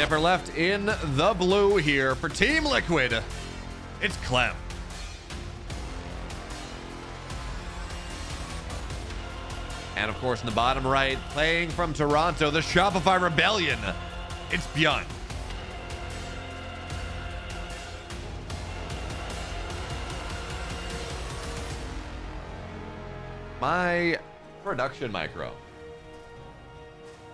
the upper left in the blue here for Team Liquid. It's Clem. And of course, in the bottom right, playing from Toronto, the Shopify Rebellion, it's Byun. My production micro,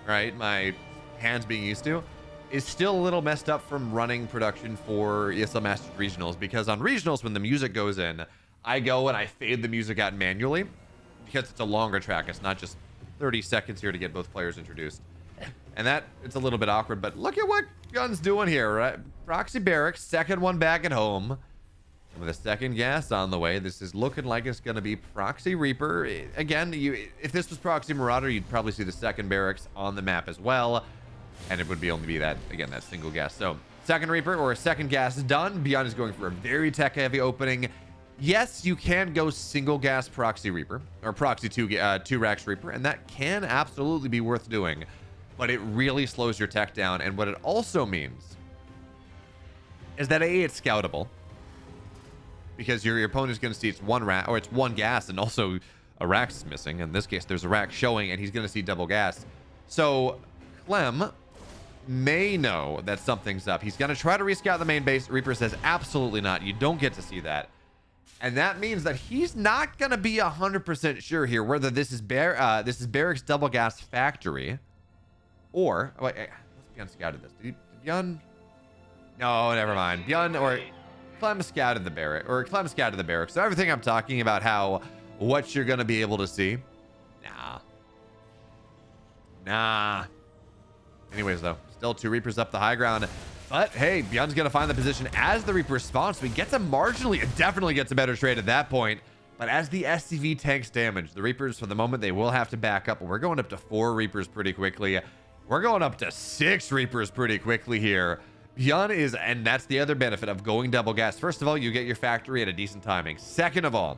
right, my hands being used to, is still a little messed up from running production for ESL Masters Regionals, because on Regionals, when the music goes in, I go and I fade the music out manually because it's a longer track. It's not just 30 seconds here to get both players introduced. And that, it's a little bit awkward, but look at what Byun's doing here, right? Proxy Barracks, second one back at home. And with a second gas on the way, this is looking like it's going to be Proxy Reaper. Again, if this was Proxy Marauder, you'd probably see the second barracks on the map as well. And it would be only be that, again, that single gas. So second Reaper or a second gas is done. Byun is going for a very tech heavy opening. Yes, you can go single gas Proxy Reaper or Proxy 2 Rax Reaper, and that can absolutely be worth doing, but it really slows your tech down. And what it also means is that it's scoutable, because your opponent is going to see it's one rack, or it's one gas, and also a Rax is missing. In this case, there's a Rax showing, and he's going to see double gas. So Clem may know that something's up. He's going to try to rescout the main base. Reaper says absolutely not. You don't get to see that. And that means that he's not going to be 100% sure here whether this is Barracks double gas factory, or wait, let's Byun scouted this. Did Byun? No, never mind. Byun or Clem scouted the barrack, or Clem scouted the barracks. So everything I'm talking about, how what you're going to be able to see, nah. Anyways, though, still two Reapers up the high ground. But hey, Byun's going to find the position as the Reaper responds. So he gets a marginally, it definitely gets a better trade at that point. But as the SCV tanks damage, the Reapers, for the moment, they will have to back up. We're going up to 4 Reapers pretty quickly. We're going up to 6 Reapers pretty quickly here. Byun is, and that's the other benefit of going double gas. First of all, you get your factory at a decent timing. Second of all,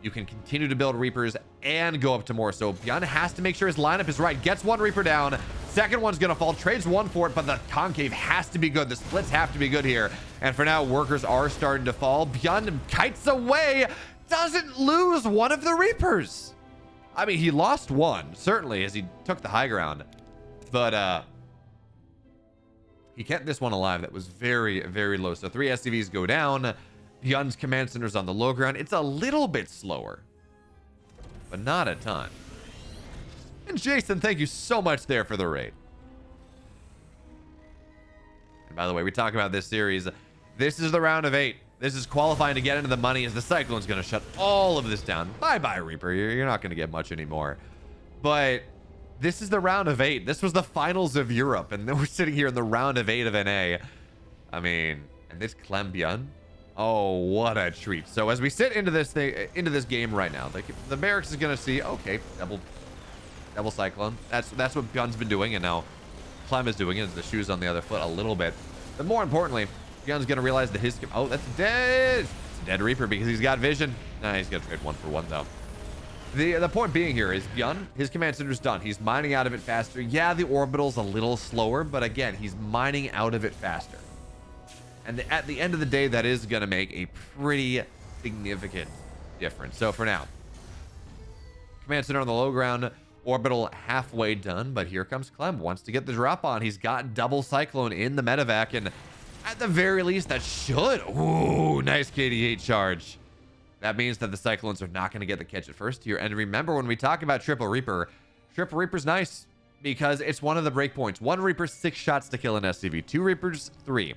you can continue to build Reapers and go up to more. So Byun has to make sure his lineup is right. Gets one Reaper down. Second one's going to fall. Trades one for it, but the concave has to be good. The splits have to be good here. And for now, workers are starting to fall. Byun kites away. Doesn't lose one of the Reapers. I mean, he lost one, certainly, as he took the high ground. But he kept this one alive. That was very, very low. So 3 SCVs go down. Byun's command center's on the low ground. It's a little bit slower, but not a ton. And Jason, thank you so much there for the raid. And by the way, we talk about this series. This is the round of 8. This is qualifying to get into the money, as the Cyclone's going to shut all of this down. Bye-bye, Reaper. You're not going to get much anymore. But this is the round of 8. This was the finals of Europe, and then we're sitting here in the round of 8 of NA. I mean, and this Clem Byun. Oh, what a treat. So as we sit into this game right now, the barracks is going to see, okay, double Cyclone. That's what Byun's been doing, and now Clem is doing it. The shoe's on the other foot a little bit. But more importantly, Byun's going to realize that his... Oh, that's dead. It's a dead Reaper because he's got vision. Nah, he's going to trade 1 for 1, though. The point being here is Byun, his command center's done. He's mining out of it faster. Yeah, the orbital's a little slower, but again, he's mining out of it faster. And at the end of the day, that is going to make a pretty significant difference. So for now, command center on the low ground, orbital halfway done, but here comes Clem. Wants to get the drop on. He's got double Cyclone in the medevac, and at the very least, that should... Ooh, nice KD8 charge. That means that the Cyclones are not going to get the catch at first here. And remember, when we talk about Triple Reaper's nice because it's one of the breakpoints. 1 Reaper, 6 shots to kill an SCV. 2 Reapers, 3.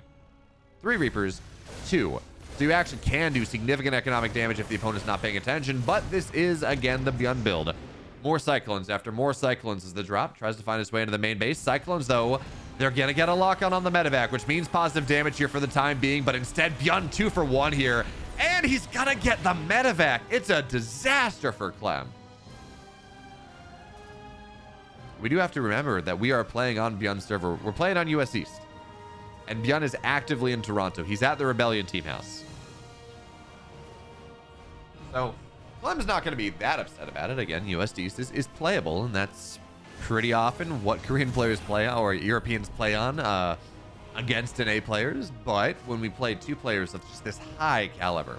3 Reapers, 2. So you actually can do significant economic damage if the opponent's not paying attention. But this is, again, the Byun build. More Cyclones after more Cyclones as the drop tries to find its way into the main base. Cyclones, though, they're going to get a lock-on on the medevac, which means positive damage here for the time being. But instead, Byun 2 for 1 here. And he's going to get the medevac. It's a disaster for Clem. We do have to remember that we are playing on Byun's server. We're playing on US East. And Byun is actively in Toronto. He's at the Rebellion team house. So Clem's not going to be that upset about it. Again, US East is playable, and that's pretty often what Korean players play on, or Europeans play on, against NA players, but when we play two players of just this high caliber,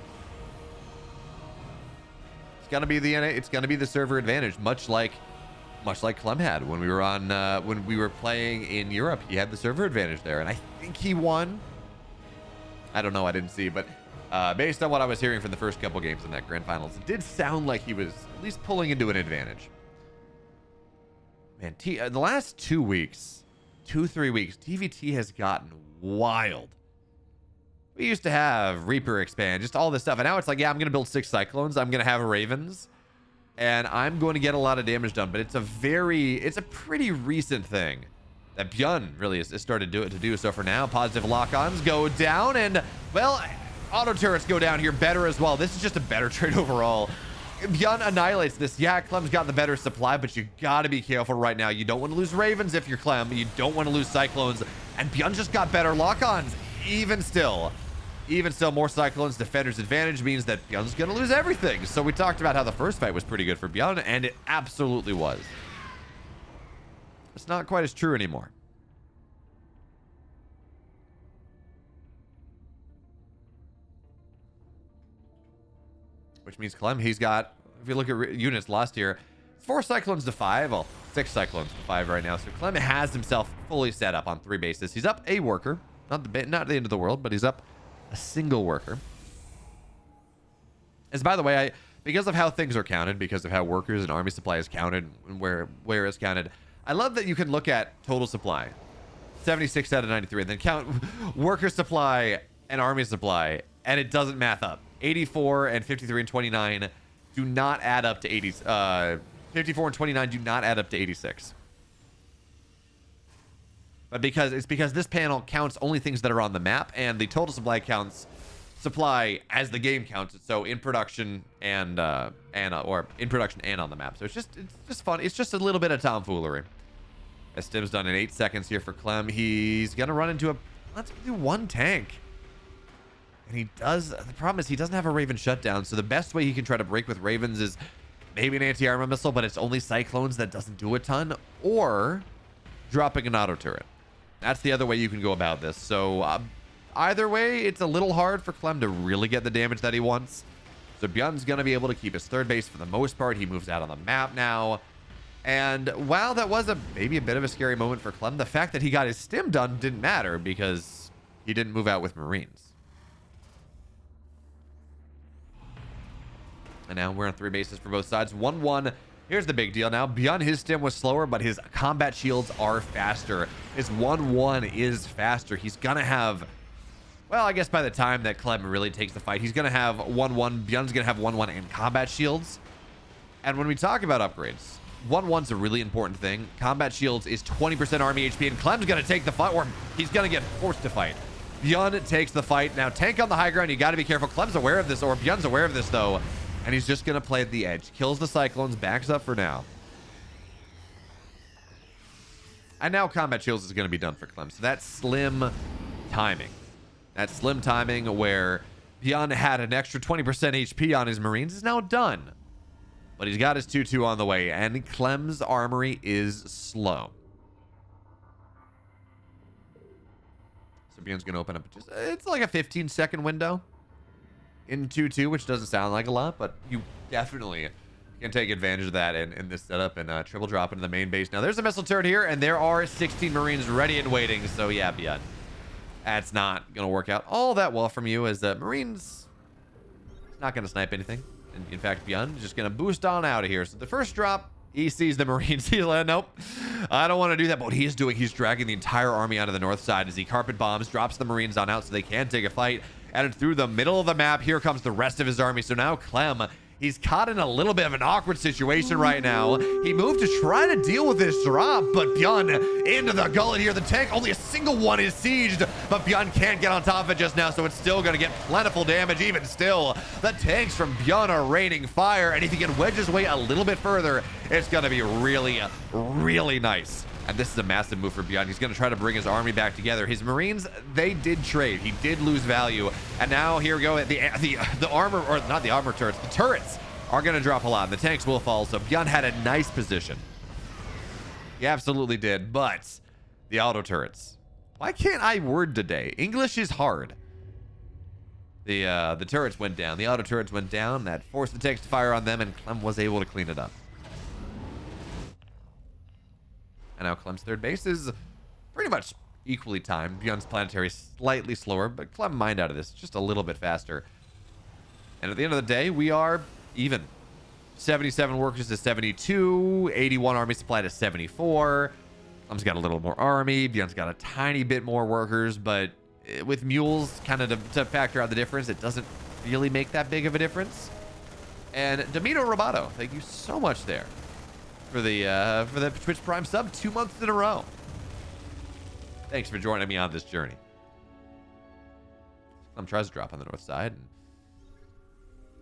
it's gonna be the NA, it's gonna be the server advantage, much like Clem had when we were on when we were playing in Europe. He had the server advantage there, and I think he won. I don't know, I didn't see, but based on what I was hearing from the first couple games in that grand finals, it did sound like he was at least pulling into an advantage. Man, the last 3 weeks, TvT has gotten wild. We used to have Reaper expand, just all this stuff, and now it's like, yeah, I'm gonna build 6 Cyclones, I'm gonna have Ravens, and I'm going to get a lot of damage done. But it's a pretty recent thing that Byun really has started to do. So for now, positive lock-ons go down, and well, auto turrets go down here better as well. This is just a better trade overall. Byun annihilates this. Yeah, Clem's got the better supply, but you gotta be careful right now. You don't want to lose Ravens if you're Clem. You don't want to lose Cyclones, and Byun just got better lock-ons. Even still, more Cyclones. Defender's advantage means that Byun's gonna lose everything. So we talked about how the first fight was pretty good for Byun, and it absolutely was. It's not quite as true anymore. Which means Clem, he's got, if you look at units last year, 4 Cyclones to 5, well, 6 Cyclones to 5 right now. So Clem has himself fully set up on 3 bases. He's up a worker, not the end of the world, but he's up a single worker. As by the way, because of how things are counted, because of how workers and army supply is counted, and where it's counted, I love that you can look at total supply, 76 out of 93, and then count worker supply and army supply, and it doesn't math up. 84 and 53 and 29 do not add up to 80. 54 and 29 do not add up to 86. But because this panel counts only things that are on the map, and the total supply counts supply as the game counts it. So in production and or in production and on the map. So it's just fun. It's just a little bit of tomfoolery. As Stim's done in 8 seconds here for Clem, he's gonna run into let's do 1 tank. And he does. The problem is he doesn't have a Raven shutdown, so the best way he can try to break with Ravens is maybe an anti-armor missile, but it's only Cyclones that doesn't do a ton, or dropping an auto turret. That's the other way you can go about this. So either way, it's a little hard for Clem to really get the damage that he wants. So Byun's going to be able to keep his third base for the most part. He moves out on the map now. And while that was maybe a bit of a scary moment for Clem, the fact that he got his stim done didn't matter because he didn't move out with Marines. And now we're on 3 bases for both sides. 1-1. Here's the big deal now. Byun, his stim was slower, but his combat shields are faster. His 1-1 is faster. He's going to have... Well, I guess by the time that Clem really takes the fight, he's going to have 1-1. Byun's going to have 1-1 and combat shields. And when we talk about upgrades, 1-1's a really important thing. Combat shields is 20% army HP, and Clem's going to take the fight, or he's going to get forced to fight. Byun takes the fight. Now, tank on the high ground. You got to be careful. Clem's aware of this, or Byun's aware of this, though. And he's just going to play at the edge. Kills the Cyclones, backs up for now. And now combat shields is going to be done for Clem. So that's slim timing. That slim timing where Byun had an extra 20% HP on his Marines is now done. But he's got his 2-2 on the way. And Clem's armory is slow. So Byun's going to open up it's like a 15-second window in 2-2, which doesn't sound like a lot, but you definitely can take advantage of that in this setup and triple drop into the main base. Now there's a missile turret here, and there are 16 Marines ready and waiting. So yeah, Byun, that's not gonna work out all that well from you, as the Marines, it's not gonna snipe anything. And in fact, Byun is just gonna boost on out of here. So the first drop, he sees the Marines. He's like, nope, I don't want to do that. But what he's doing, he's dragging the entire army onto the north side as he carpet bombs, drops the Marines on out so they can take a fight. And through the middle of the map, here comes the rest of his army. So now Clem, he's caught in a little bit of an awkward situation right now. He moved to try to deal with this drop, but Byun into the gullet here. The tank, only a single one is sieged, but Byun can't get on top of it just now, so it's still going to get plentiful damage. Even still, the tanks from Byun are raining fire, and if he can wedge his way a little bit further, it's going to be really, really nice. And this is a massive move for Byun. He's going to try to bring his army back together. His Marines, they did trade. He did lose value. And now here we go. The armor, or not the armor turrets, the turrets are going to drop a lot. And the tanks will fall. So Byun had a nice position. He absolutely did. But the auto turrets. Why can't I word today? English is hard. The turrets went down. The auto turrets went down. That forced the tanks to fire on them, and Clem was able to clean it up. And now Clem's third base is pretty much equally timed. Byun's planetary slightly slower, but Clem mined out of this just a little bit faster. And at the end of the day, we are even. 77 workers to 72, 81 army supply to 74. Clem's got a little more army. Byun's got a tiny bit more workers, but with mules, kind of to factor out the difference, it doesn't really make that big of a difference. And Domino Roboto, thank you so much there for the Twitch Prime sub 2 months in a row. Thanks for joining me on this journey. Clem tries to drop on the north side. And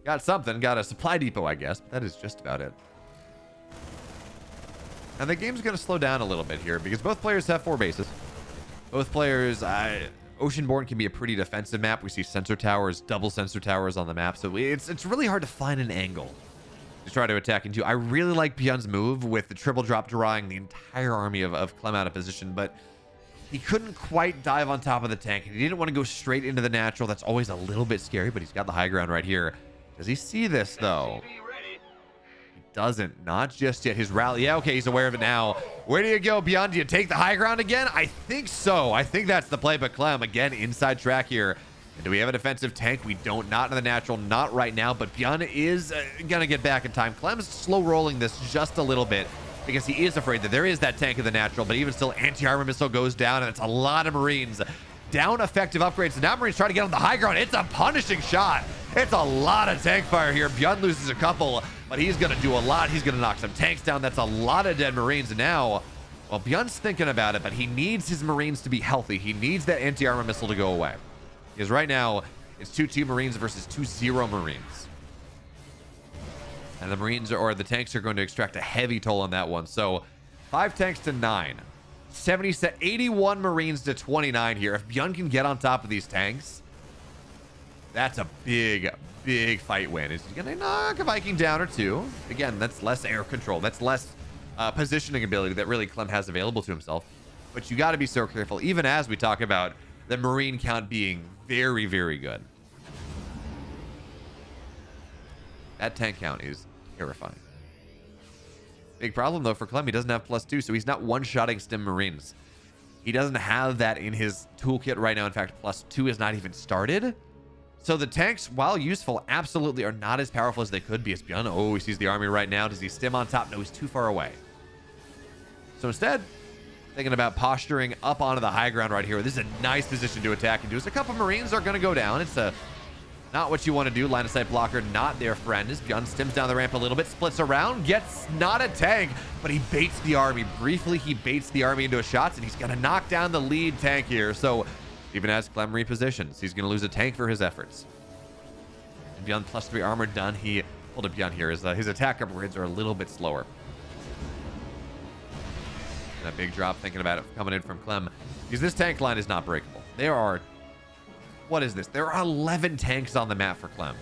got something. Got a supply depot, I guess. But that is just about it. And the game's going to slow down a little bit here because both players have 4 bases. Both players... Oceanborn can be a pretty defensive map. We see sensor towers, double sensor towers on the map. So it's really hard to find an angle to try to attack into. I really like Byun's move with the triple drop drawing the entire army of Clem out of position, but he couldn't quite dive on top of the tank. He didn't want to go straight into the natural. That's always a little bit scary, but he's got the high ground right here. Does he see this, though? He doesn't. Not just yet. His rally. Yeah, okay, he's aware of it now. Where do you go, Byun? Do you take the high ground again? I think so. I think that's the play, but Clem, again, inside track here. And do we have a defensive tank? We don't. Not in the natural. Not right now, but Byun is going to get back in time. Clem's slow rolling this just a little bit because he is afraid that there is that tank in the natural, but even still, anti-armor missile goes down, and it's a lot of Marines. Down effective upgrades. So now Marines trying to get on the high ground. It's a punishing shot. It's a lot of tank fire here. Byun loses a couple, but he's going to do a lot. He's going to knock some tanks down. That's a lot of dead Marines. And now, well, Byun's thinking about it, but he needs his Marines to be healthy. He needs that anti-armor missile to go away. Because right now, it's 2-2 Marines versus 2-0 Marines. And the Marines or the tanks are going to extract a heavy toll on that one. So 5 tanks to 9. 81 Marines to 29 here. If Byun can get on top of these tanks, that's a big, big fight win. Is he going to knock a Viking down or 2? Again, that's less air control. That's less positioning ability that really Clem has available to himself. But you got to be so careful, even as we talk about the Marine count being very, very good. That tank count is terrifying. Big problem, though, for Clem. He doesn't have +2, so he's not one-shotting stim Marines. He doesn't have that in his toolkit right now. In fact, +2 is not even started. So the tanks, while useful, absolutely are not as powerful as they could be. As Byun, oh, he sees the army right now. Does he stim on top? No, he's too far away. So instead, thinking about posturing up onto the high ground right here. This is a nice position to attack into. As a couple Marines are going to go down. It's not what you want to do. Line of sight blocker, not their friend. As Byun stims down the ramp a little bit, splits around, gets not a tank, but he baits the army. Briefly, he baits the army into a shot, and he's going to knock down the lead tank here. So even as Clem repositions, he's going to lose a tank for his efforts. And Byun +3 armor done. He pulled up Byun here. His attack upgrades are a little bit slower. And a big drop thinking about it coming in from Clem. Because this tank line is not breakable. There are... What is this? There are 11 tanks on the map for Clem.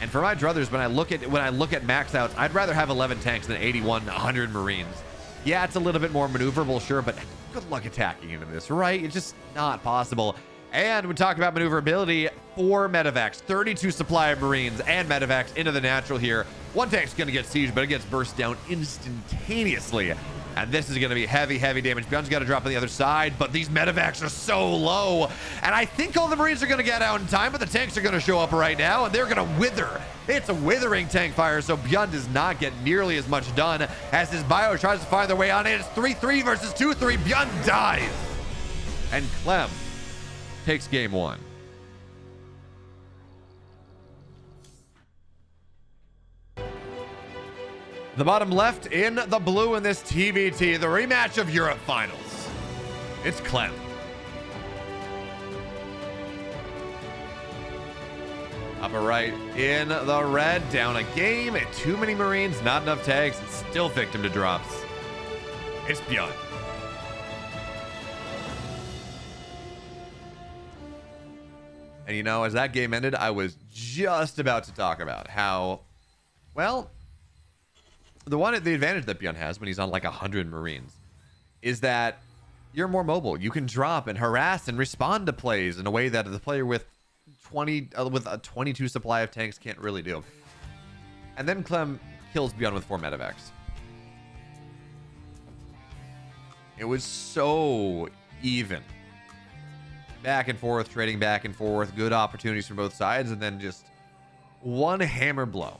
And for my druthers, when I look at max outs, I'd rather have 11 tanks than 100 Marines. Yeah, it's a little bit more maneuverable, sure, but good luck attacking into this, right? It's just not possible. And we talk about maneuverability, 4 medevacs, 32 supply of Marines and medevacs into the natural here. One tank's going to get sieged, but it gets burst down instantaneously. And this is going to be heavy, heavy damage. Byun's got to drop on the other side, but these medevacs are so low. And I think all the Marines are going to get out in time, but the tanks are going to show up right now, and they're going to wither. It's a withering tank fire, so Byun does not get nearly as much done as his bio tries to find their way on it. It's 3-3 versus 2-3. Byun dies. And Clem takes game 1. The bottom left in the blue in this TvT, the rematch of Europe finals. It's Clem. Upper right in the red, down a game, too many Marines, not enough tags, and still victim to drops. It's Byun. And you know, as that game ended, I was just about to talk about how, well, the advantage that Byun has when he's on like 100 Marines is that you're more mobile. You can drop and harass and respond to plays in a way that the player with with a 22 supply of tanks can't really do. And then Clem kills Byun with 4 medevacs. It was so even. Back and forth, trading back and forth, good opportunities from both sides, and then just one hammer blow.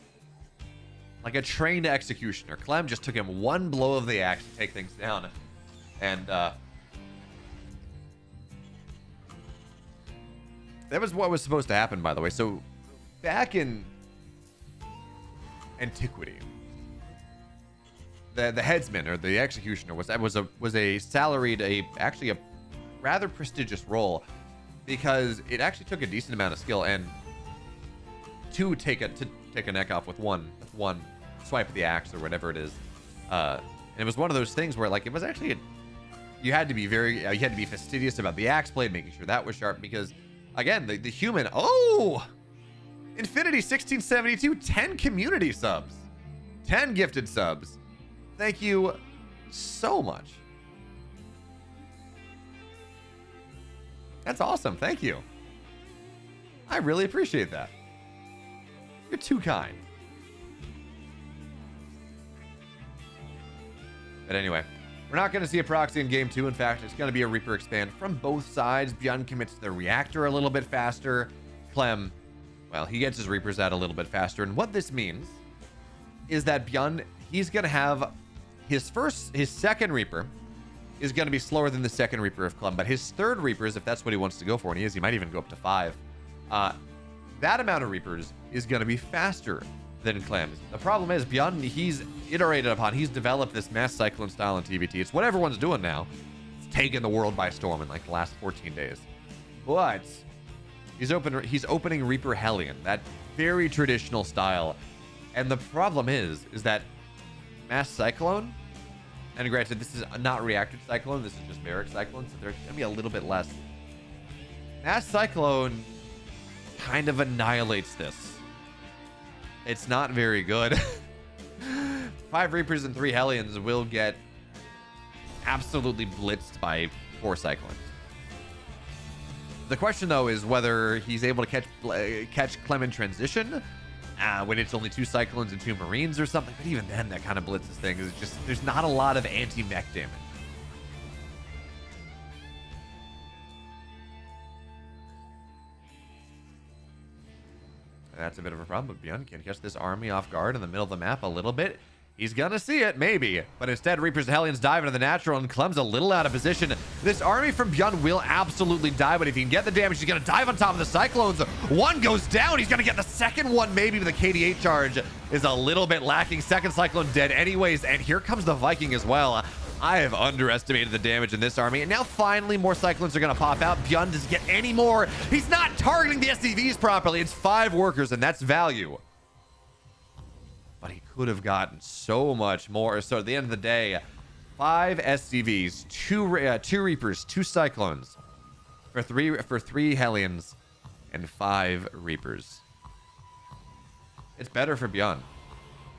Like a trained executioner. Clem just took him one blow of the axe to take things down. And that was what was supposed to happen, by the way. So back in antiquity, the headsman or the executioner was a salaried, actually a rather prestigious role, because it actually took a decent amount of skill and to take a neck off with one swipe of the axe or whatever it is. And it was one of those things where like it was actually you had to be fastidious about the axe blade, making sure that was sharp, because again the human Infinity 1672 10 community subs, 10 gifted subs. Thank you so much. That's awesome. Thank you. I really appreciate that. You're too kind. But anyway, we're not going to see a proxy in game 2. In fact, it's going to be a Reaper expand from both sides. Byun commits to the reactor a little bit faster. Clem, well, he gets his Reapers out a little bit faster. And what this means is that Byun, he's going to have his second Reaper is going to be slower than the second Reaper of Clem, but his third Reapers, if that's what he wants to go for, and he might even go up to 5. That amount of Reapers is going to be faster than Clem's. The problem is Byun, he's developed this mass cyclone style in TvT. It's what everyone's doing now. It's taken the world by storm in like the last 14 days. But he's opening Reaper Hellion, that very traditional style. And the problem is that mass cyclone, and granted, this is not reactor cyclone, this is just barrack cyclone, so there's gonna be a little bit less. Mass cyclone kind of annihilates this. It's not very good. 5 Reapers and 3 Hellions will get absolutely blitzed by 4 cyclones. The question though is whether he's able to catch Clem in transition when it's only 2 cyclones and 2 marines or something. But even then, that kind of blitzes things. It's just there's not a lot of anti-mech damage. That's a bit of a problem, but Byun can catch this army off guard in the middle of the map a little bit. He's gonna see it, maybe, but instead Reapers and Hellions dive into the natural, and Clem's a little out of position. This army from Byun will absolutely die, but if he can get the damage, he's gonna dive on top of the Cyclones. One goes down, he's gonna get the second one, maybe, but the KD8 charge is a little bit lacking. Second Cyclone dead anyways, and here comes the Viking as well. I have underestimated the damage in this army, and now finally more Cyclones are gonna pop out. Byun doesn't get any more. He's not targeting the SCVs properly. It's 5 workers, and that's value. But he could have gotten so much more. So at the end of the day, 5 SCVs, 2 Reapers, 2 Cyclones for 3 Hellions, and 5 Reapers. It's better for Byun,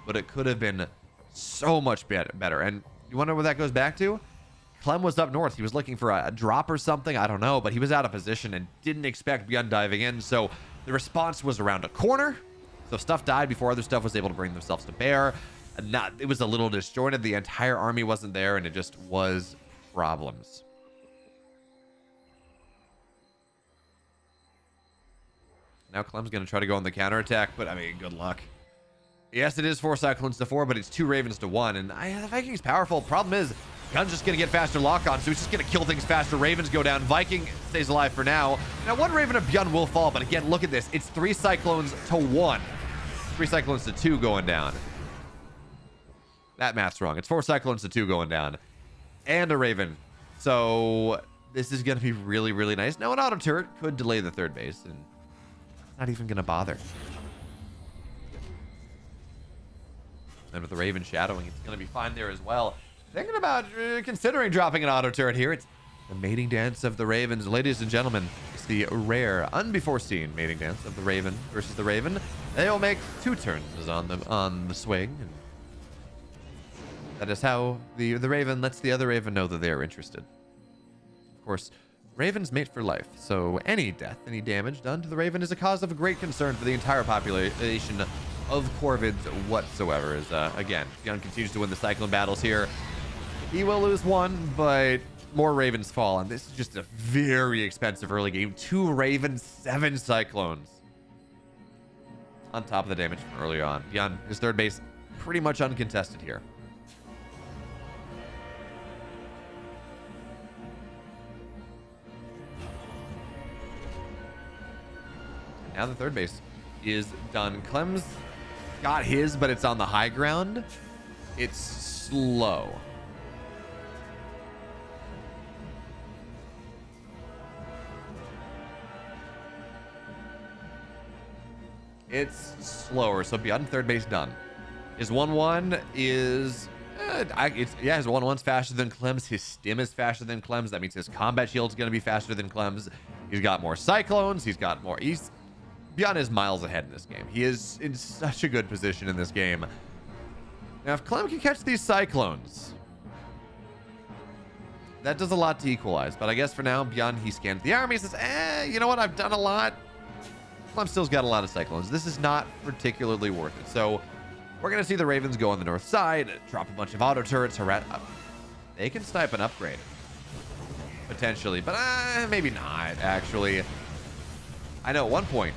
but it could have been so much better. And you wonder what that goes back to? Clem was up north. He was looking for a drop or something. I don't know, but he was out of position and didn't expect Byun diving in. So the response was around a corner. So stuff died before other stuff was able to bring themselves to bear. It was a little disjointed. The entire army wasn't there, and it just was problems. Now Clem's going to try to go on the counterattack, but I mean, good luck. Yes, it is 4 Cyclones to 4, but it's 2 Ravens to 1. And the Viking's powerful. Problem is, Byun's just going to get faster lock-on, so he's just going to kill things faster. Ravens go down. Viking stays alive for now. Now, 1 Raven of Byun will fall, but again, look at this. It's 3 Cyclones to 1. 3 Cyclones to 2 going down. That math's wrong. It's 4 Cyclones to 2 going down. And a Raven. So this is going to be really, really nice. Now, an auto turret could delay the 3rd base, and not even going to bother. And with the Raven shadowing, it's going to be fine there as well. Thinking about considering dropping an auto turret here. It's the mating dance of the Ravens. Ladies and gentlemen, it's the rare, unbefore-seen mating dance of the Raven versus the Raven. They will make 2 turns on the swing. And That is how the Raven lets the other Raven know that they are interested. Of course, Ravens mate for life, so any death, any damage done to the Raven is a cause of great concern for the entire population of Corvids whatsoever. As again, Byun continues to win the Cyclone battles here. He will lose one, but more Ravens fall, and this is just a very expensive early game. 2 Ravens, 7 Cyclones. On top of the damage from earlier on. Byun, his third base, pretty much uncontested here. Now the third base is done. Clem's got his, but it's on the high ground. It's slow. It's slower. So Byun third base done. His 1-1 is his 1-1's faster than Clem's. His stim is faster than Clem's. That means his combat shield's gonna be faster than Clem's. He's got more cyclones. He's got more. Byun is miles ahead in this game. He is in such a good position in this game. Now, if Clem can catch these cyclones, that does a lot to equalize. But I guess for now, Byun, he scans the army, says, you know what? I've done a lot. Clem still's got a lot of cyclones. This is not particularly worth it. So we're going to see the Ravens go on the north side, drop a bunch of auto turrets. They can snipe an upgrade. Potentially. But maybe not, actually. I know at one point,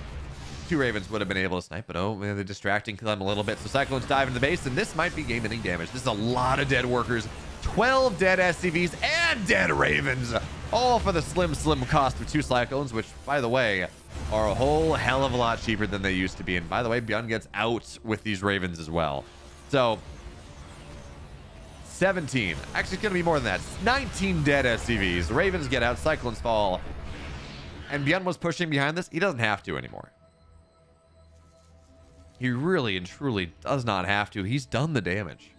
2 Ravens would have been able to snipe, but oh, man, they're distracting Clem a little bit. So Cyclones dive into the base, and this might be game-ending damage. This is a lot of dead workers. 12 dead SCVs and dead Ravens. All for the slim cost of 2 Cyclones, which, by the way, are a whole hell of a lot cheaper than they used to be. And by the way, Byun gets out with these Ravens as well. So 17. Actually, it's going to be more than that. 19 dead SCVs. Ravens get out. Cyclones fall. And Byun was pushing behind this. He doesn't have to anymore. He really and truly does not have to. He's done the damage.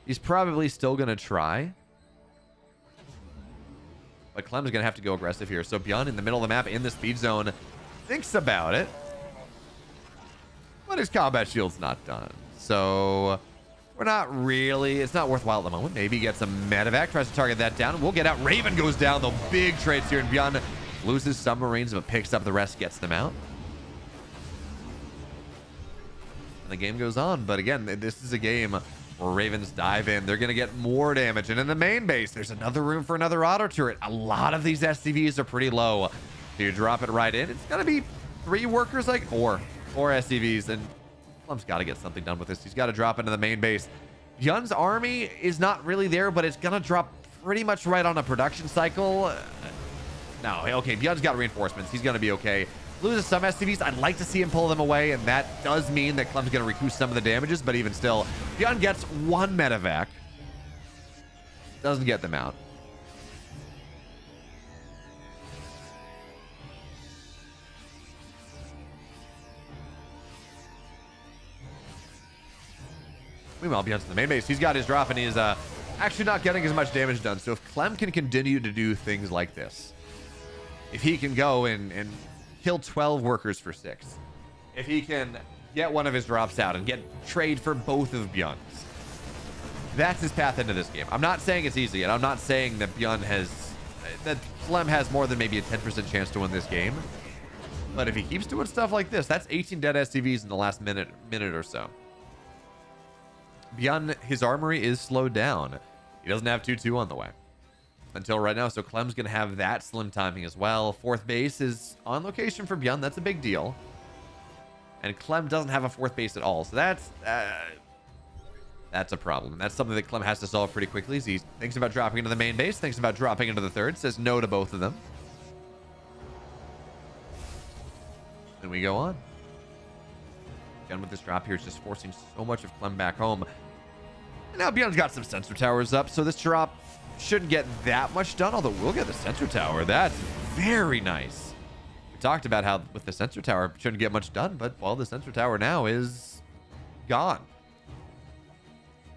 He's probably still going to try. But Clem's going to have to go aggressive here. So Byun in the middle of the map in the speed zone thinks about it. But his combat shield's not done. So we're not really... It's not worthwhile at the moment. Maybe get some medevac. Tries to target that down. We'll get out. Raven goes down. The big trades here. And Byun loses some Marines, but picks up the rest. Gets them out. And the game goes on. But again, this is a game where Ravens dive in. They're going to get more damage. And in the main base, there's another room for another auto turret. A lot of these SCVs are pretty low. So you drop it right in. It's going to be 3 workers, like 4 SCVs. And Clem's got to get something done with this. He's got to drop into the main base. Byun's army is not really there, but it's going to drop pretty much right on a production cycle. No, okay, Byun's got reinforcements. He's going to be okay. Loses some SCVs. I'd like to see him pull them away, and that does mean that Clem's going to recoup some of the damages, but even still, Byun gets 1 medevac. Doesn't get them out. Meanwhile, Byun's in the main base. He's got his drop, and he's actually not getting as much damage done. So if Clem can continue to do things like this, if he can go and kill 12 workers for 6. If he can get one of his drops out and get trade for both of Byun's, that's his path into this game. I'm not saying it's easy, and I'm not saying that that Clem has more than maybe a 10% chance to win this game. But if he keeps doing stuff like this, that's 18 dead SCVs in the last minute or so. Byun, his armory is slowed down. He doesn't have 2-2 on the way until right now, so Clem's gonna have that slim timing as well. 4th base is on location for Byun. That's a big deal, and Clem doesn't have a 4th base at all, so that's a problem. That's something that Clem has to solve pretty quickly. As he thinks about dropping into the main base, thinks about dropping into the 3rd, says no to both of them, and we go on. Byun with this drop here is just forcing so much of Clem back home. And now Byun's got some sensor towers up, so this drop shouldn't get that much done, although we'll get the sensor tower. That's very nice. We talked about how with the sensor tower shouldn't get much done, but well, the sensor tower now is gone.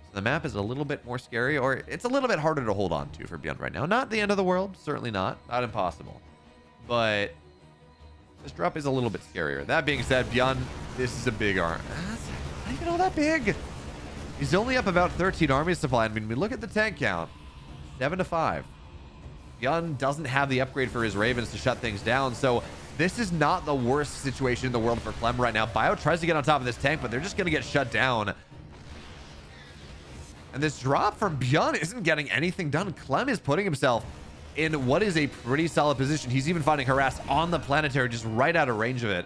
So the map is a little bit more scary, or it's a little bit harder to hold on to for Byun right now. Not the end of the world, certainly not impossible, but this drop is a little bit scarier. That being said, Byun, this is a big arm. Not even all that big. He's only up about 13 army supply. I mean, we look at the tank count, 7 to 5. Byun doesn't have the upgrade for his Ravens to shut things down, so this is not the worst situation in the world for Clem right now. Bio tries to get on top of this tank, but they're just going to get shut down. And this drop from Byun isn't getting anything done. Clem is putting himself in what is a pretty solid position. He's even finding harass on the planetary, just right out of range of it.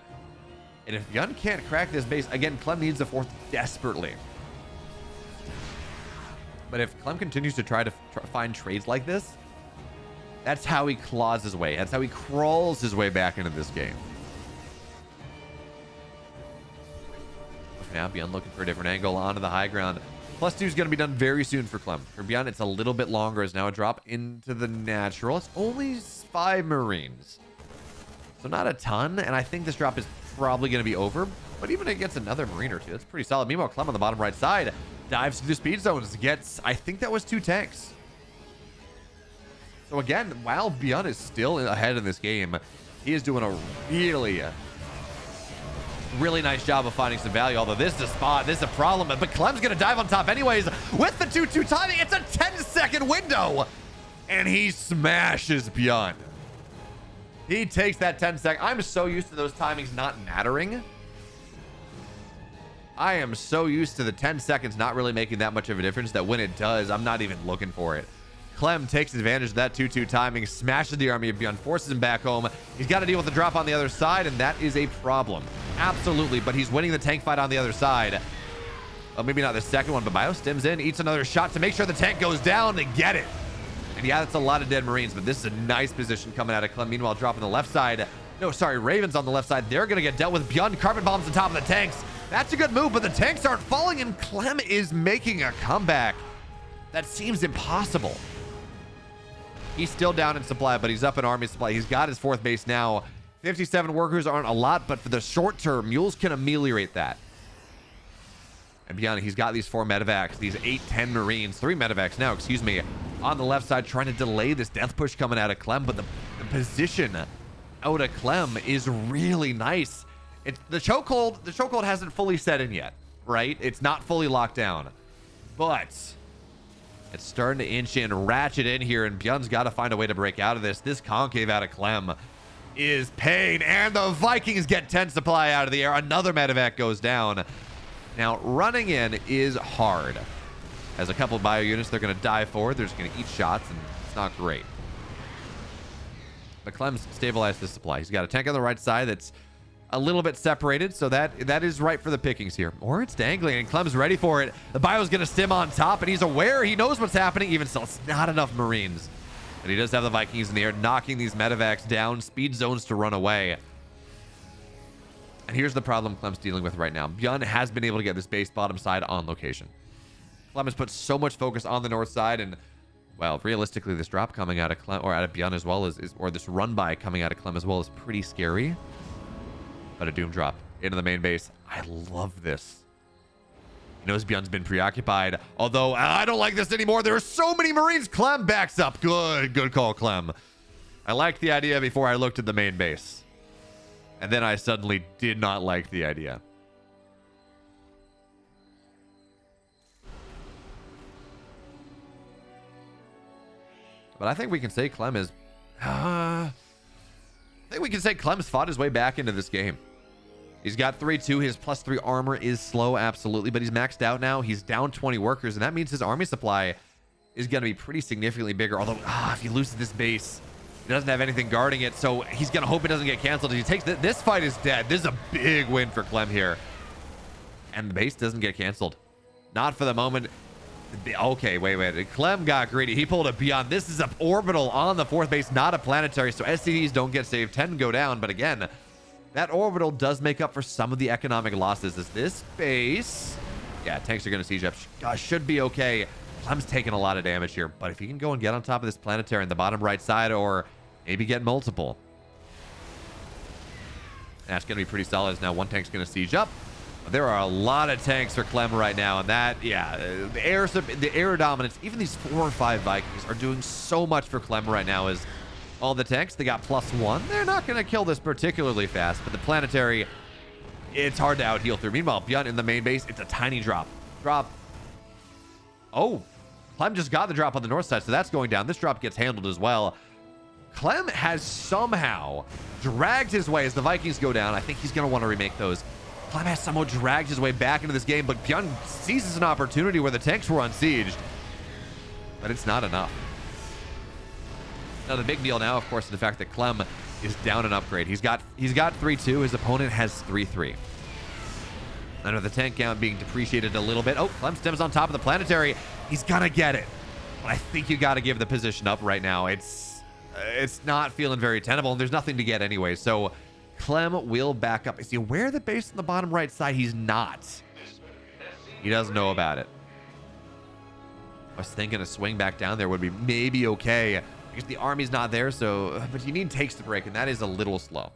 And if Byun can't crack this base, again, Clem needs a fourth desperately. But if Clem continues to try to find trades like this, that's how he claws his way. That's how he crawls his way back into this game. Now Byun looking for a different angle onto the high ground. +2 is going to be done very soon for Clem. For Byun, it's a little bit longer. It's now a drop into the natural. It's only 5 Marines. So not a ton. And I think this drop is probably going to be over. But even if it gets another Marine or 2, that's pretty solid. Meanwhile, Clem on the bottom right side dives to the speed zones. Gets, I think that was 2 tanks. So again, while Byun is still ahead in this game, he is doing a really nice job of finding some value. Although this is a spot, this is a problem, but Clem's gonna dive on top anyways with the 2-2 timing. It's a 10-second window, and he smashes Byun. He takes that 10 second. I'm so used to those timings not mattering. I am so used to the 10 seconds not really making that much of a difference that when it does, I'm not even looking for it. Clem takes advantage of that 2-2 timing, smashes the army of Byun, forces him back home. He's got to deal with the drop on the other side, and that is a problem. Absolutely, but he's winning the tank fight on the other side. Well, maybe not the second one, but Bio stims in, eats another shot to make sure the tank goes down to get it. And yeah, that's a lot of dead Marines, but this is a nice position coming out of Clem. Meanwhile, dropping the left side. No, sorry, Ravens on the left side. They're going to get dealt with. Byun carbon bombs on top of the tanks. That's a good move, but the tanks aren't falling, and Clem is making a comeback. That seems impossible. He's still down in supply, but he's up in army supply. He's got his 4th base now. 57 workers aren't a lot, but for the short term, mules can ameliorate that. And Byun, he's got these 4 medevacs, these 8-10 Marines, 3 medevacs now, excuse me, on the left side, trying to delay this death push coming out of Clem, but the position out of Clem is really nice. It's the chokehold hasn't fully set in yet, right? It's not fully locked down, but it's starting to inch in, ratchet in here, and Byun's got to find a way to break out of this. This concave out of Clem is pain, and the Vikings get 10 supply out of the air. Another medevac goes down. Now, running in is hard. As a couple of bio units, they're going to dive forward. They're just going to eat shots, and it's not great. But Clem's stabilized the supply. He's got a tank on the right side that's a little bit separated, so that is right for the pickings here. Or it's dangling, and Clem's ready for it. The bio's going to stim on top, and he's aware. He knows what's happening. Even still, it's not enough Marines. But he does have the Vikings in the air, knocking these medevacs down, speed zones to run away. And here's the problem Clem's dealing with right now. Byun has been able to get this base bottom side on location. Clem has put so much focus on the north side, and well, realistically, this drop coming out of Clem, or out of Byun as well, or this run by coming out of Clem as well, is pretty scary. But a doom drop into the main base. I love this. He knows Byun's been preoccupied, although I don't like this anymore. There are so many Marines. Clem backs up. Good call, Clem. I liked the idea before I looked at the main base. And then I suddenly did not like the idea. But I think we can say Clem is... I think we can say Clem's fought his way back into this game. He's got 3-2. His +3 armor is slow, absolutely. But he's maxed out now. He's down 20 workers. And that means his army supply is going to be pretty significantly bigger. Although, if he loses this base, he doesn't have anything guarding it. So he's going to hope it doesn't get canceled. If he takes this fight is dead. This is a big win for Clem here. And the base doesn't get canceled. Not for the moment. Okay, wait. Clem got greedy. He pulled a Byun. This is an orbital on the 4th base, not a planetary. So SCDs don't get saved. 10 go down. But again, that orbital does make up for some of the economic losses. As this base, yeah, tanks are going to siege up. Should be okay. Clem's taking a lot of damage here. But if he can go and get on top of this planetary in the bottom right side, or maybe get multiple, that's going to be pretty solid. As now one tank's going to siege up. There are a lot of tanks for Clem right now, and that, yeah, the air dominance, even these 4 or 5 Vikings are doing so much for Clem right now. As all the tanks, they got +1. They're not going to kill this particularly fast, but the planetary, it's hard to out heal through. Meanwhile, Byun in the main base, it's a tiny drop. Oh, Clem just got the drop on the north side, so that's going down. This drop gets handled as well. Clem has somehow dragged his way as the Vikings go down. I think he's going to want to remake those. Clem has somehow dragged his way back into this game, but Byun seizes an opportunity where the tanks were unsieged. But it's not enough. Now, the big deal now, of course, is the fact that Clem is down an upgrade. He's got 3-2. His opponent has 3-3. Under the tank count being depreciated a little bit. Oh, Clem stems on top of the planetary. He's gonna get it. But I think you got to give the position up right now. It's not feeling very tenable, and there's nothing to get anyway. So Clem will back up. Is he aware of the base on the bottom right side? He's not. He doesn't know about it. I was thinking a swing back down there would be maybe okay. Because the army's not there, so... But you need takes to break, and that is a little slow.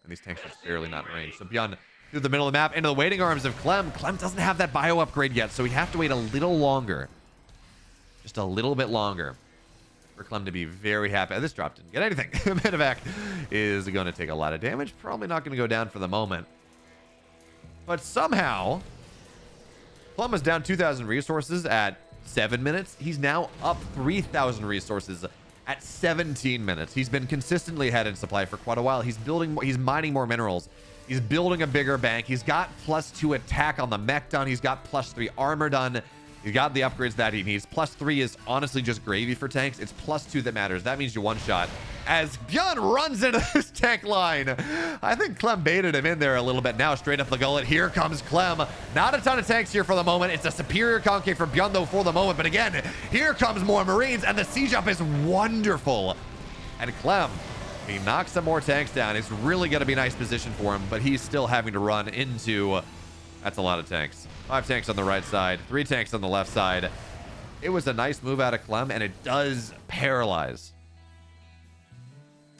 And these tanks are barely not in range. So Byun through the middle of the map into the waiting arms of Clem. Clem doesn't have that bio upgrade yet, so we have to wait a little longer. Just a little bit longer for Clem to be very happy. This drop didn't get anything. Medevac is going to take a lot of damage. Probably not going to go down for the moment. But somehow, Clem was down 2,000 resources at 7 minutes. He's now up 3,000 resources at 17 minutes. He's been consistently ahead in supply for quite a while. He's mining more minerals. He's building a bigger bank. He's got +2 attack on the mech done. He's got +3 armor done. He's got the upgrades that he needs. +3 is honestly just gravy for tanks. It's +2 that matters. That means you one shot. As Byun runs into this tank line, I think Clem baited him in there a little bit. Now straight up the gullet. Here comes Clem. Not a ton of tanks here for the moment. It's a superior concave for Byun though for the moment. But again, here comes more Marines, and the siege up is wonderful. And Clem, he knocks some more tanks down. It's really going to be a nice position for him, but he's still having to run into... That's a lot of tanks. 5 tanks on the right side, 3 tanks on the left side. It was a nice move out of Clem, and it does paralyze.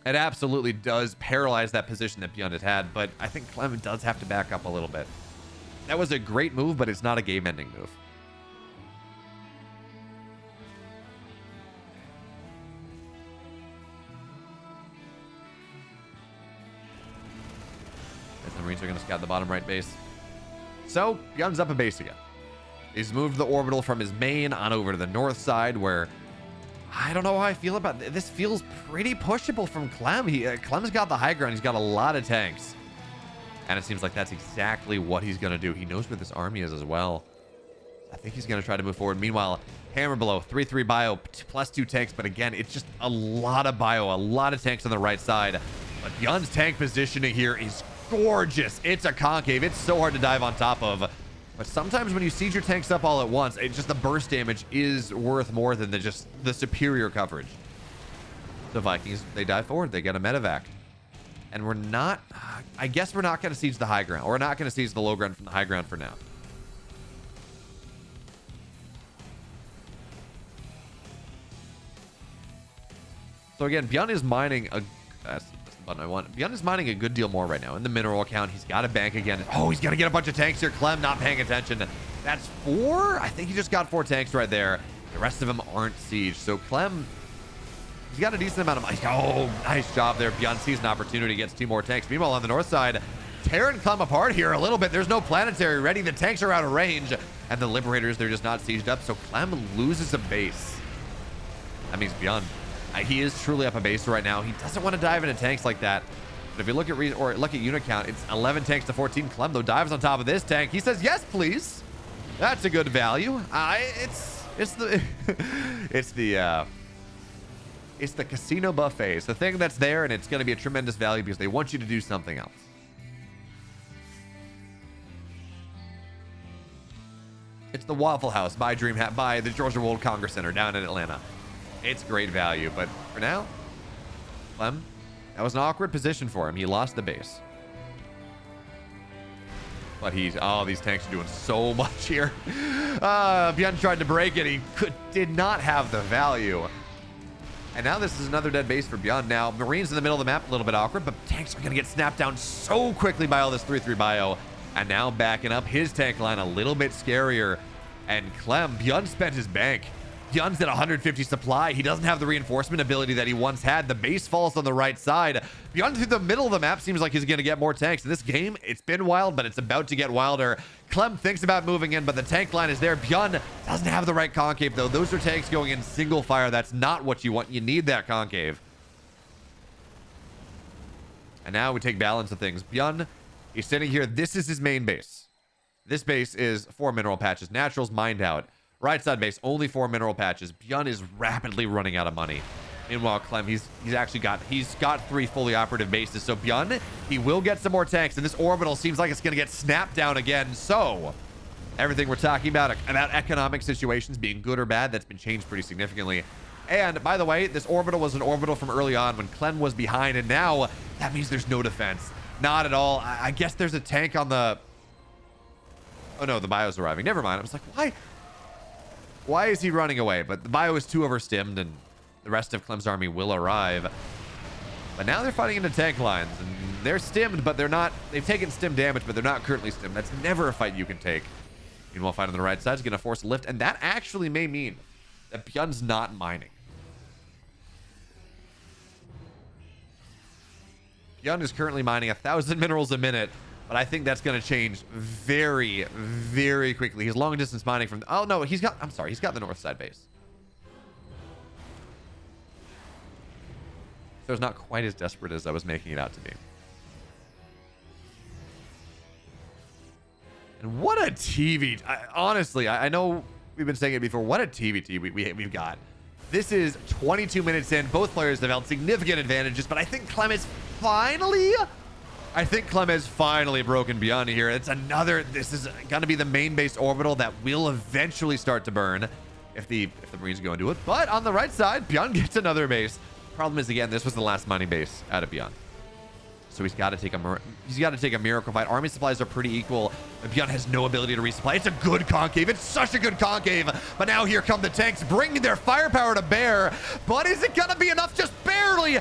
It absolutely does paralyze that position that Byun had, but I think Clem does have to back up a little bit. That was a great move, but it's not a game-ending move. As the Marines are going to scout the bottom right base. So, Byun's up a base again. He's moved the orbital from his main on over to the north side, where I don't know how I feel about this. Feels pretty pushable from Clem. Clem's got the high ground. He's got a lot of tanks. And it seems like that's exactly what he's going to do. He knows where this army is as well. I think he's going to try to move forward. Meanwhile, Hammer below, 3-3 bio, +2 tanks. But again, it's just a lot of bio, a lot of tanks on the right side. But Byun's tank positioning here is gorgeous. It's a concave. It's so hard to dive on top of. But sometimes when you siege your tanks up all at once, it just the burst damage is worth more than the superior coverage. The Vikings, they dive forward. They get a medevac. And we're not... I guess we're not going to siege the high ground. We're not going to siege the low ground from the high ground for now. So again, Byun is mining a... That's the button I want. Byun is mining a good deal more right now. In the mineral account, he's got a bank again. Oh, he's going to get a bunch of tanks here. Clem not paying attention. That's 4? I think he just got 4 tanks right there. The rest of them aren't sieged. So Clem... He's got a decent amount of... Oh, nice job there. Byun sees an opportunity, gets 2 more tanks. Meanwhile, on the north side, Terran Clem apart here a little bit. There's no planetary ready. The tanks are out of range. And the Liberators, they're just not sieged up. So Clem loses a base. That means Byun. He is truly up a base right now. He doesn't want to dive into tanks like that. But if you look at unit count, it's 11 tanks to 14. Clem, though, dives on top of this tank. He says, yes, please. That's a good value. It's the casino buffet. It's the thing that's there, and it's going to be a tremendous value because they want you to do something else. It's the Waffle House by by the Georgia World Congress Center down in Atlanta. It's great value, but for now, Clem, that was an awkward position for him. He lost the base. But these tanks are doing so much here. Byun tried to break it. He did not have the value. And now this is another dead base for Byun. Now, Marines in the middle of the map, a little bit awkward, but tanks are going to get snapped down so quickly by all this 3-3 bio. And now backing up his tank line a little bit scarier. And Clem, Byun spent his bank. Byun's at 150 supply. He doesn't have the reinforcement ability that he once had. The base falls on the right side. Byun through the middle of the map seems like he's going to get more tanks. In this game, it's been wild, but it's about to get wilder. Clem thinks about moving in, but the tank line is there. Byun doesn't have the right concave, though. Those are tanks going in single fire. That's not what you want. You need that concave. And now we take balance of things. Byun, he's sitting here. This is his main base. This base is 4 mineral patches. Naturals mined out. Right side base, only 4 mineral patches. Byun is rapidly running out of money. Meanwhile, Clem, he's got 3 fully operative bases. So Byun, he will get some more tanks, and this orbital seems like it's going to get snapped down again. So everything we're talking about economic situations being good or bad, that's been changed pretty significantly. And by the way, this orbital was an orbital from early on when Clem was behind, and now that means there's no defense. Not at all. I guess there's a tank on the... Oh no, the bio's arriving. Never mind. I was like, why is he running away? But the bio is too overstimmed, and the rest of Clem's army will arrive. But now they're fighting into tank lines, and they're stimmed, but they're not... They've taken stim damage, but they're not currently stimmed. That's never a fight you can take. Meanwhile, fight on the right side is going to force a lift, and that actually may mean that Byun's not mining. Byun is currently mining 1,000 minerals a minute, but I think that's going to change very, very quickly. He's long distance mining from... Oh, no, he's got the north side base. So it's not quite as desperate as I was making it out to be. And what a TvT. Honestly, I know we've been saying it before. What a TvT we've got. This is 22 minutes in. Both players have held significant advantages, but I think Clem has finally broken Byun here. It's another... This is going to be the main base orbital that will eventually start to burn if the Marines go into it. But on the right side, Byun gets another base. Problem is, again, this was the last mining base out of Byun. So he's got to take a miracle fight. Army supplies are pretty equal. Byun has no ability to resupply. It's a good concave. It's such a good concave. But now here come the tanks bringing their firepower to bear. But is it going to be enough? Just barely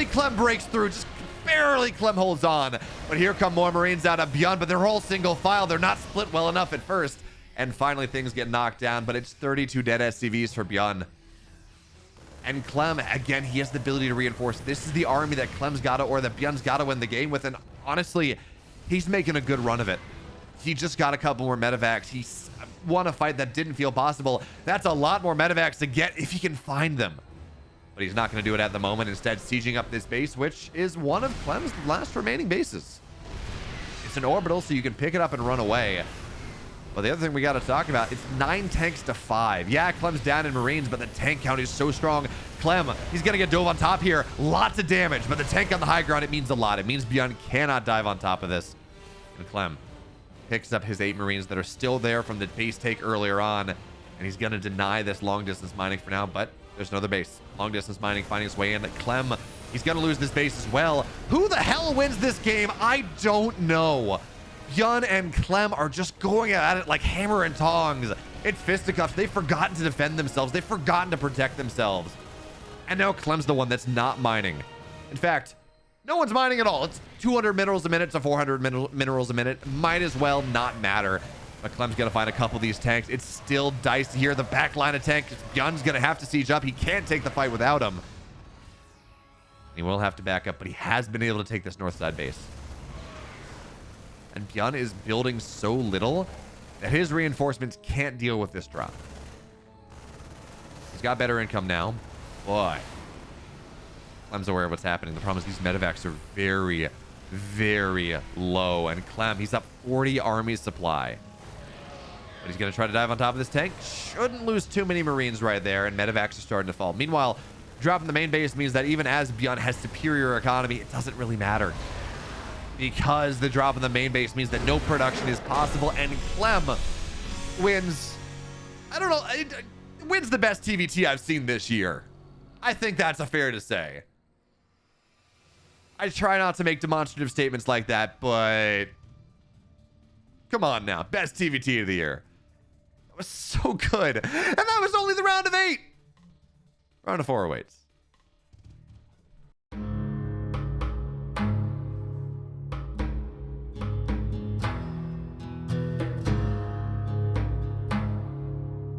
Clem breaks through. Just barely Clem holds on. But here come more Marines out of Byun, but they're all single file. They're not split well enough at first. And finally things get knocked down, but it's 32 dead SCVs for Byun. And Clem, again, he has the ability to reinforce. This is the army that Clem's got to, or that Byun's got to win the game with. And honestly, he's making a good run of it. He just got a couple more medevacs. He won a fight that didn't feel possible. That's a lot more medevacs to get if he can find them. But he's not going to do it at the moment. Instead, sieging up this base, which is one of Clem's last remaining bases. It's an orbital, so you can pick it up and run away. But the other thing we got to talk about, it's 9 tanks to 5. Yeah, Clem's down in Marines, but the tank count is so strong. Clem, he's going to get dove on top here. Lots of damage, but the tank on the high ground, it means a lot. It means Byun cannot dive on top of this. And Clem picks up his 8 Marines that are still there from the base take earlier on. And he's going to deny this long-distance mining for now, but there's another base. Long-distance mining finding its way in. Clem, he's going to lose this base as well. Who the hell wins this game? I don't know. Byun and Clem are just going at it like hammer and tongs. It's fisticuffs. They've forgotten to defend themselves. They've forgotten to protect themselves. And now Clem's the one that's not mining. In fact, no one's mining at all. It's 200 minerals a minute to 400 minerals a minute. Might as well not matter. But Clem's going to find a couple of these tanks. It's still dicey here. The back line of tanks, Byun's going to have to siege up. He can't take the fight without him. He will have to back up, but he has been able to take this north side base. And Byun is building so little that his reinforcements can't deal with this drop. He's got better income now. Boy. Clem's aware of what's happening. The problem is these medevacs are very, very low. And Clem, he's up 40 army supply. But he's going to try to dive on top of this tank. Shouldn't lose too many Marines right there. And medevacs are starting to fall. Meanwhile, dropping the main base means that even as Byun has superior economy, it doesn't really matter. Because the drop in the main base means that no production is possible, and Clem wins, I don't know, wins the best TvT I've seen this year. I think that's a fair to say. I try not to make demonstrative statements like that, but come on now, best TvT of the year. That was so good, and that was only the round of 8. Round of 4 awaits.